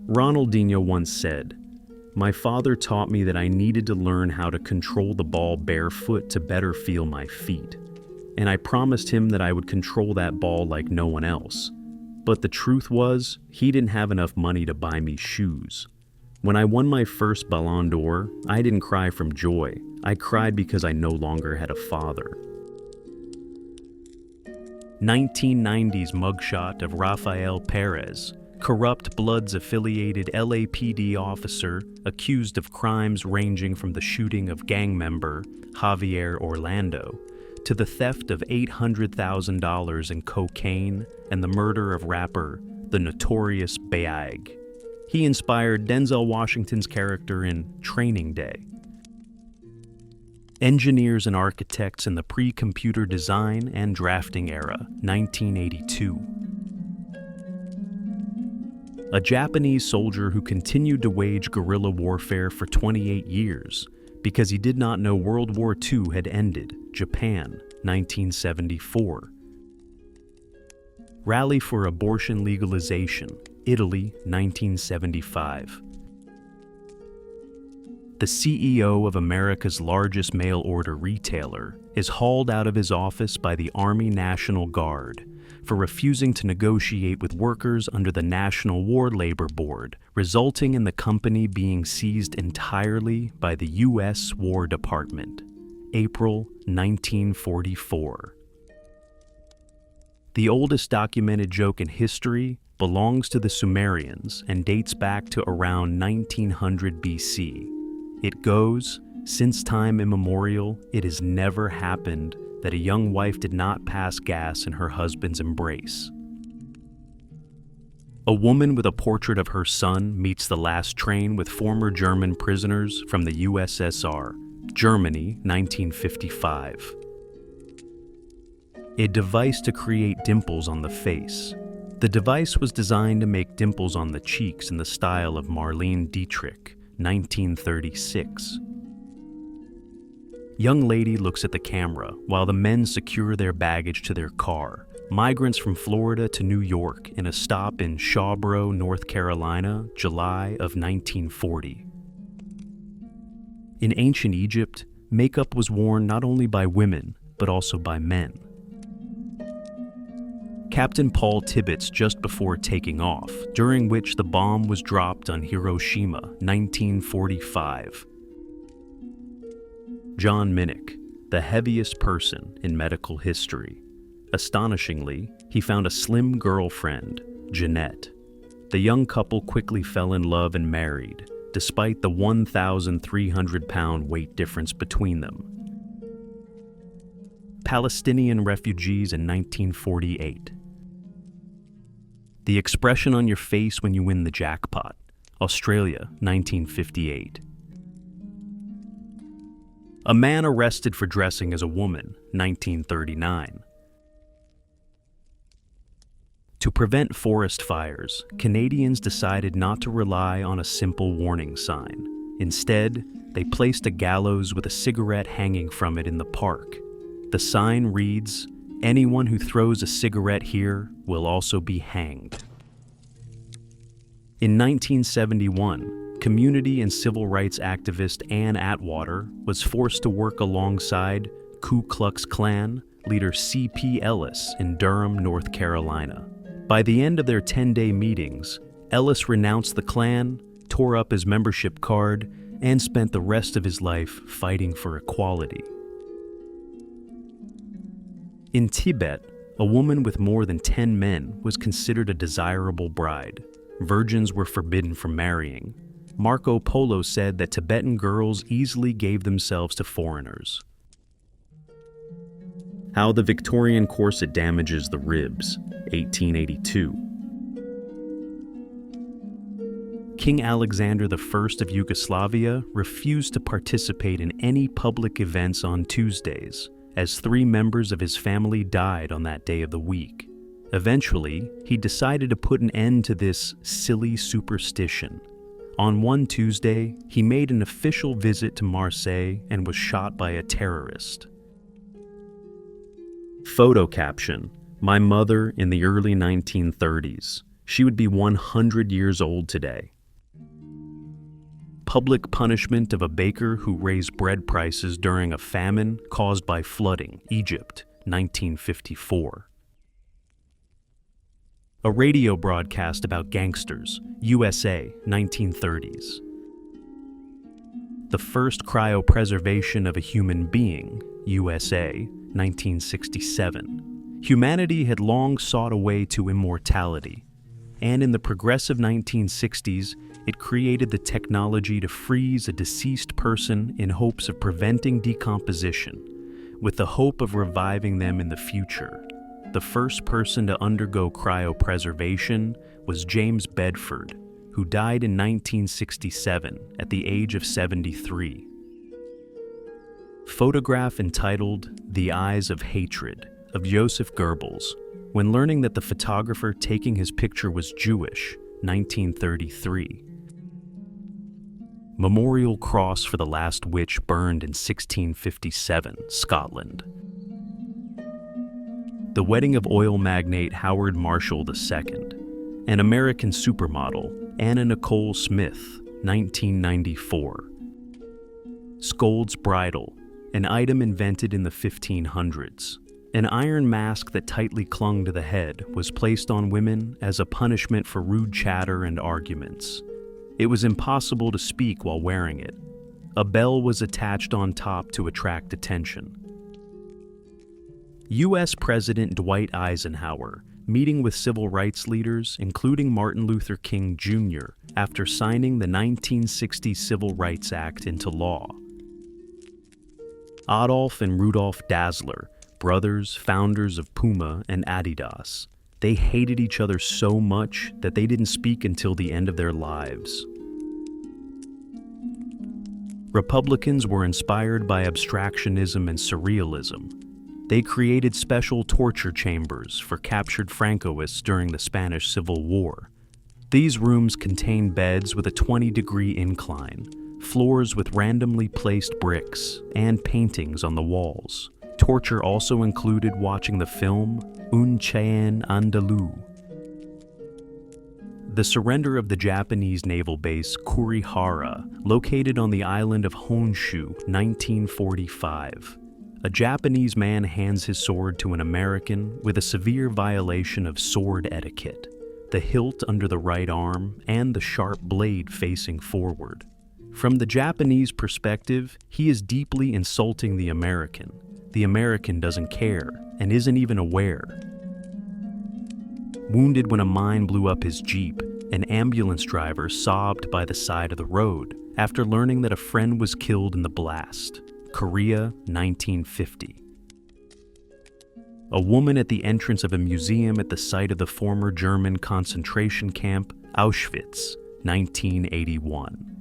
Ronaldinho once said, "My father taught me that I needed to learn how to control the ball barefoot to better feel my feet. And I promised him that I would control that ball like no one else. But the truth was, he didn't have enough money to buy me shoes. When I won my first Ballon d'Or, I didn't cry from joy. I cried because I no longer had a father." 1990s mugshot of Rafael Perez, corrupt Bloods-affiliated LAPD officer accused of crimes ranging from the shooting of gang member Javier Orlando to the theft of $800,000 in cocaine and the murder of rapper the Notorious B.I.G. He inspired Denzel Washington's character in Training Day. Engineers and architects in the pre-computer design and drafting era, 1982. A Japanese soldier who continued to wage guerrilla warfare for 28 years because he did not know World War II had ended, Japan, 1974. Rally for abortion legalization, Italy, 1975. The CEO of America's largest mail-order retailer is hauled out of his office by the Army National Guard for refusing to negotiate with workers under the National War Labor Board, resulting in the company being seized entirely by the U.S. War Department. April 1944. The oldest documented joke in history belongs to the Sumerians and dates back to around 1900 BC. It goes, "Since time immemorial, it has never happened that a young wife did not pass gas in her husband's embrace." A woman with a portrait of her son meets the last train with former German prisoners from the USSR, Germany, 1955. A device to create dimples on the face. The device was designed to make dimples on the cheeks in the style of Marlene Dietrich, 1936. Young lady looks at the camera while the men secure their baggage to their car. Migrants from Florida to New York in a stop in Shawboro, North Carolina, July of 1940. In ancient Egypt, makeup was worn not only by women, but also by men. Captain Paul Tibbets just before taking off, during which the bomb was dropped on Hiroshima, 1945. John Minnick, the heaviest person in medical history. Astonishingly, he found a slim girlfriend, Jeanette. The young couple quickly fell in love and married, despite the 1,300-pound weight difference between them. Palestinian refugees in 1948. The expression on your face when you win the jackpot, Australia, 1958. A man arrested for dressing as a woman, 1939. To prevent forest fires, Canadians decided not to rely on a simple warning sign. Instead, they placed a gallows with a cigarette hanging from it in the park. The sign reads, "Anyone who throws a cigarette here will also be hanged." In 1971, community and civil rights activist Ann Atwater was forced to work alongside Ku Klux Klan leader C.P. Ellis in Durham, North Carolina. By the end of their 10-day meetings, Ellis renounced the Klan, tore up his membership card, and spent the rest of his life fighting for equality. In Tibet, a woman with more than 10 men was considered a desirable bride. Virgins were forbidden from marrying. Marco Polo said that Tibetan girls easily gave themselves to foreigners. How the Victorian corset damages the ribs, 1882. King Alexander I of Yugoslavia refused to participate in any public events on Tuesdays, as 3 members of his family died on that day of the week. Eventually, he decided to put an end to this silly superstition. On one Tuesday, he made an official visit to Marseille and was shot by a terrorist. Photo caption: My mother in the early 1930s. She would be 100 years old today. Public punishment of a baker who raised bread prices during a famine caused by flooding, Egypt, 1954. A radio broadcast about gangsters, USA, 1930s. The first cryopreservation of a human being, USA, 1967. Humanity had long sought a way to immortality, and in the progressive 1960s, it created the technology to freeze a deceased person in hopes of preventing decomposition, with the hope of reviving them in the future. The first person to undergo cryopreservation was James Bedford, who died in 1967 at the age of 73. Photograph entitled "The Eyes of Hatred" of Joseph Goebbels, when learning that the photographer taking his picture was Jewish, 1933. Memorial Cross for the Last Witch burned in 1657, Scotland. The wedding of oil magnate Howard Marshall II, an American supermodel, Anna Nicole Smith, 1994. Scold's Bridle, an item invented in the 1500s. An iron mask that tightly clung to the head was placed on women as a punishment for rude chatter and arguments. It was impossible to speak while wearing it. A bell was attached on top to attract attention. U.S. President Dwight Eisenhower meeting with civil rights leaders, including Martin Luther King Jr., after signing the 1960 Civil Rights Act into law. Adolf and Rudolf Dassler, brothers, founders of Puma and Adidas. They hated each other so much that they didn't speak until the end of their lives. Republicans were inspired by abstractionism and surrealism. They created special torture chambers for captured Francoists during the Spanish Civil War. These rooms contained beds with a 20-degree incline, floors with randomly placed bricks, and paintings on the walls. Torture also included watching the film Un Chien Andalou. The surrender of the Japanese naval base Kurihara, located on the island of Honshu, 1945. A Japanese man hands his sword to an American with a severe violation of sword etiquette, the hilt under the right arm and the sharp blade facing forward. From the Japanese perspective, he is deeply insulting the American. The American doesn't care and isn't even aware. Wounded when a mine blew up his Jeep, an ambulance driver sobbed by the side of the road after learning that a friend was killed in the blast. Korea, 1950. A woman at the entrance of a museum at the site of the former German concentration camp, Auschwitz, 1981.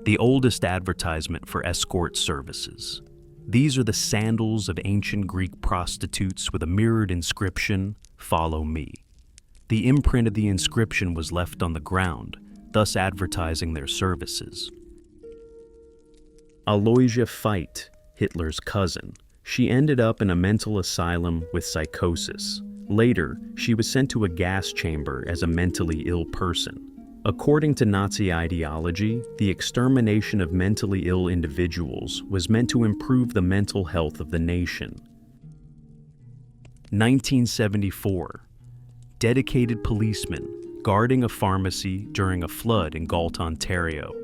The oldest advertisement for escort services. These are the sandals of ancient Greek prostitutes with a mirrored inscription, "Follow me." The imprint of the inscription was left on the ground, thus advertising their services. Aloysia Veit, Hitler's cousin. She ended up in a mental asylum with psychosis. Later, she was sent to a gas chamber as a mentally ill person. According to Nazi ideology, the extermination of mentally ill individuals was meant to improve the mental health of the nation. 1974. Dedicated policeman guarding a pharmacy during a flood in Galt, Ontario.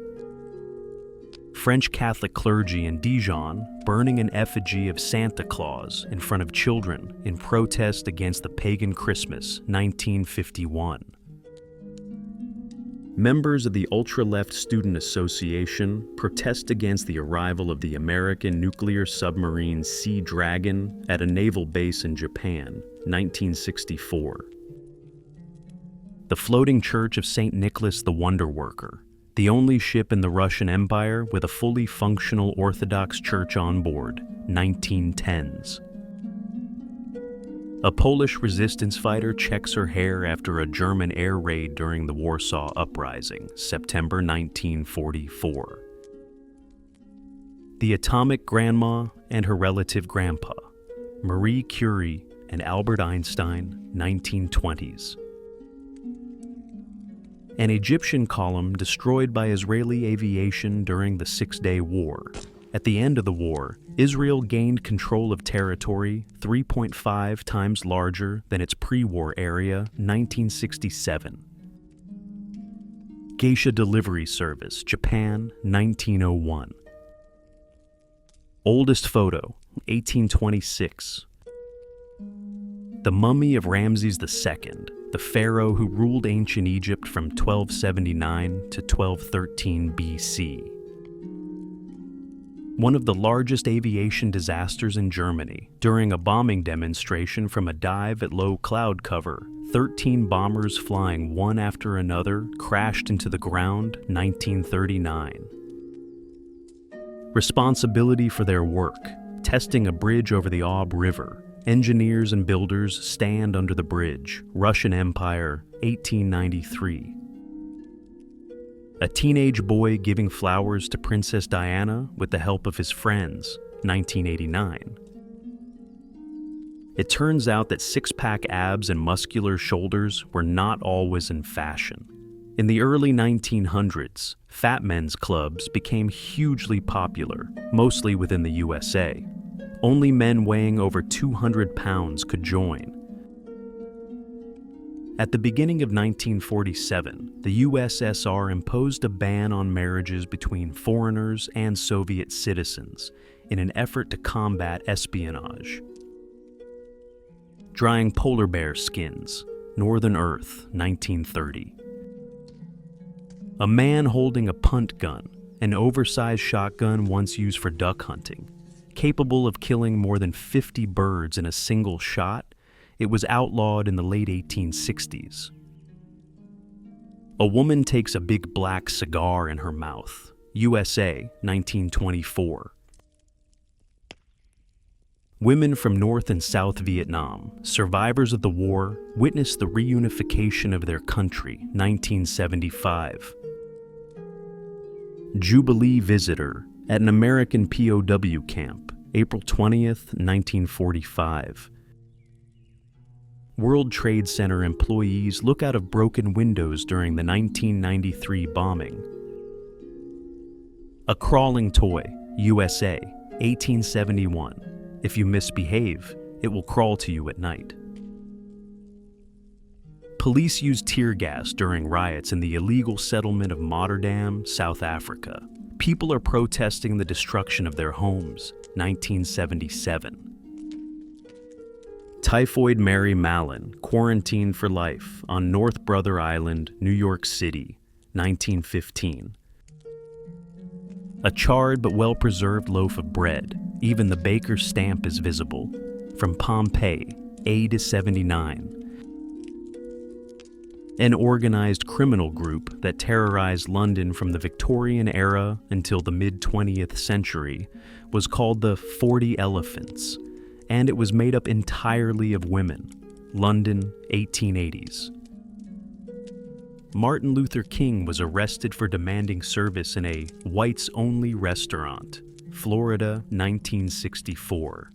French Catholic clergy in Dijon burning an effigy of Santa Claus in front of children in protest against the pagan Christmas, 1951. Members of the ultra-left Student Association protest against the arrival of the American nuclear submarine Sea Dragon at a naval base in Japan, 1964. The floating church of St. Nicholas the Wonder Worker, the only ship in the Russian Empire with a fully functional Orthodox church on board, 1910s. A Polish resistance fighter checks her hair after a German air raid during the Warsaw Uprising, September 1944. The atomic grandma and her relative grandpa. Marie Curie and Albert Einstein, 1920s. An Egyptian column destroyed by Israeli aviation during the Six-Day War. At the end of the war, Israel gained control of territory 3.5 times larger than its pre-war area, 1967. Geisha Delivery Service, Japan, 1901. Oldest photo, 1826. The mummy of Ramses II, the pharaoh who ruled ancient Egypt from 1279 to 1213 BC. One of the largest aviation disasters in Germany. During a bombing demonstration from a dive at low cloud cover, 13 bombers flying one after another crashed into the ground, 1939. Responsibility for their work, testing a bridge over the Ob River. Engineers and builders stand under the bridge, Russian Empire, 1893. A teenage boy giving flowers to Princess Diana with the help of his friends, 1989. It turns out that six-pack abs and muscular shoulders were not always in fashion. In the early 1900s, fat men's clubs became hugely popular, mostly within the USA. Only men weighing over 200 pounds could join. At the beginning of 1947, the USSR imposed a ban on marriages between foreigners and Soviet citizens in an effort to combat espionage. Drying polar bear skins, Northern Earth, 1930. A man holding a punt gun, an oversized shotgun once used for duck hunting, capable of killing more than 50 birds in a single shot. It was outlawed in the late 1860s. A woman takes a big black cigar in her mouth. USA, 1924. Women from North and South Vietnam, survivors of the war, witnessed the reunification of their country, 1975. Jubilee visitor at an American POW camp, April 20th, 1945. World Trade Center employees look out of broken windows during the 1993 bombing. A crawling toy, USA, 1871. If you misbehave, it will crawl to you at night. Police used tear gas during riots in the illegal settlement of Rotterdam, South Africa. People are protesting the destruction of their homes, 1977. Typhoid Mary Mallon, quarantined for life on North Brother Island, New York City, 1915. A charred but well-preserved loaf of bread, even the baker's stamp is visible, from Pompeii, AD 79. An organized criminal group that terrorized London from the Victorian era until the mid-20th century was called the 40 Elephants, and it was made up entirely of women. London, 1880s. Martin Luther King was arrested for demanding service in a whites-only restaurant, Florida, 1964.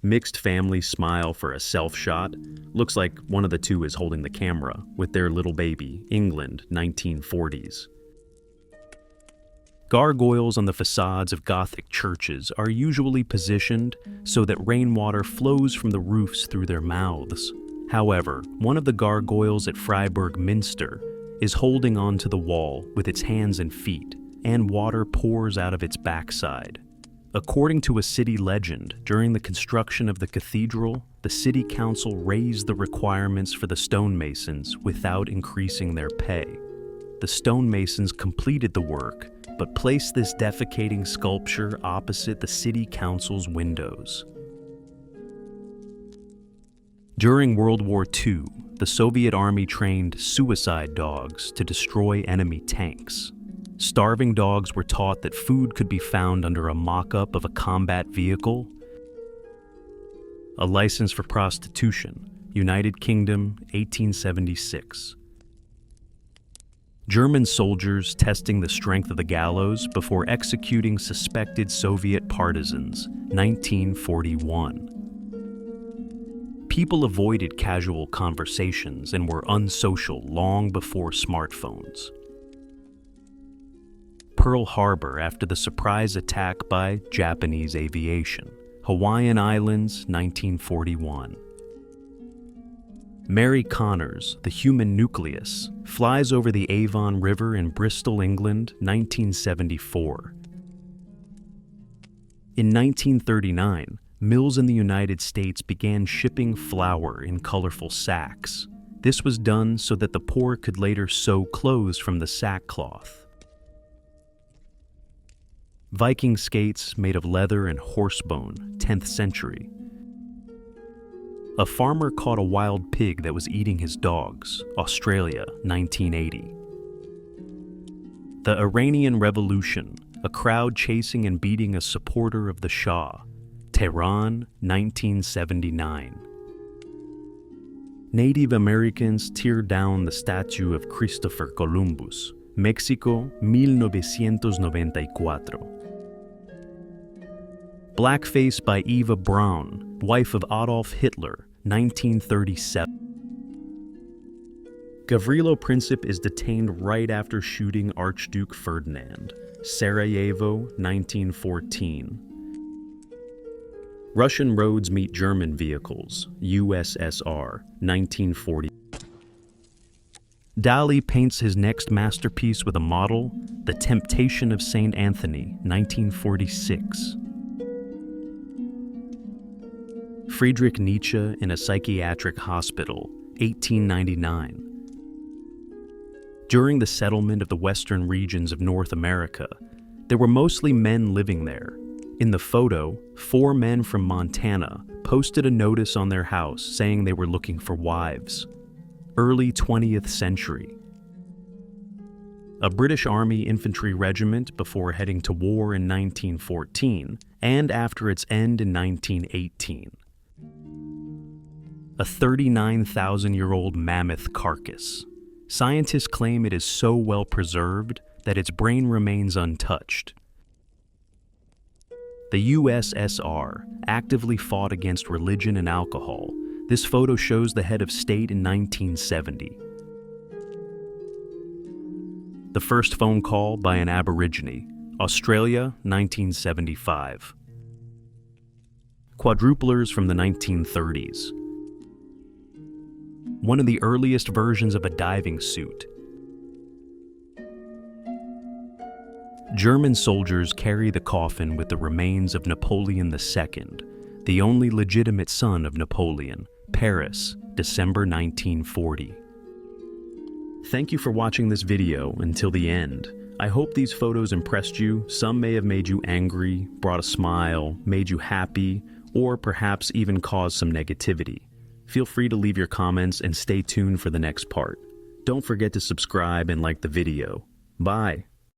Mixed family smile for a self-shot. Looks like one of the two is holding the camera with their little baby, England, 1940s. Gargoyles on the facades of Gothic churches are usually positioned so that rainwater flows from the roofs through their mouths. However, one of the gargoyles at Freiburg Minster is holding onto the wall with its hands and feet, and water pours out of its backside. According to a city legend, during the construction of the cathedral, the city council raised the requirements for the stonemasons without increasing their pay. The stonemasons completed the work, but placed this defecating sculpture opposite the city council's windows. During World War II, the Soviet army trained suicide dogs to destroy enemy tanks. Starving dogs were taught that food could be found under a mock-up of a combat vehicle. A license for prostitution, United Kingdom, 1876. German soldiers testing the strength of the gallows before executing suspected Soviet partisans, 1941. People avoided casual conversations and were unsocial long before smartphones. Pearl Harbor after the surprise attack by Japanese aviation. Hawaiian Islands, 1941. Mary Connors, the human nucleus, flies over the Avon River in Bristol, England, 1974. In 1939, mills in the United States began shipping flour in colorful sacks. This was done so that the poor could later sew clothes from the sackcloth. Viking skates made of leather and horsebone, 10th century. A farmer caught a wild pig that was eating his dogs, Australia, 1980. The Iranian Revolution, a crowd chasing and beating a supporter of the Shah, Tehran, 1979. Native Americans tear down the statue of Christopher Columbus, Mexico, 1994. Blackface by Eva Braun, wife of Adolf Hitler, 1937. Gavrilo Princip is detained right after shooting Archduke Ferdinand, Sarajevo, 1914. Russian roads meet German vehicles, USSR, 1940. Dali paints his next masterpiece with a model, The Temptation of St. Anthony, 1946. Friedrich Nietzsche in a psychiatric hospital, 1899. During the settlement of the western regions of North America, there were mostly men living there. In the photo, 4 men from Montana posted a notice on their house saying they were looking for wives. Early 20th century. A British Army infantry regiment before heading to war in 1914 and after its end in 1918. A 39,000-year-old mammoth carcass. Scientists claim it is so well preserved that its brain remains untouched. The USSR actively fought against religion and alcohol. This photo shows the head of state in 1970. The first phone call by an Aborigine, Australia, 1975. Quadruplers from the 1930s. One of the earliest versions of a diving suit. German soldiers carry the coffin with the remains of Napoleon II, the only legitimate son of Napoleon, Paris, December 1940. Thank you for watching this video until the end. I hope these photos impressed you. Some may have made you angry, brought a smile, made you happy, or perhaps even caused some negativity. Feel free to leave your comments and stay tuned for the next part. Don't forget to subscribe and like the video. Bye.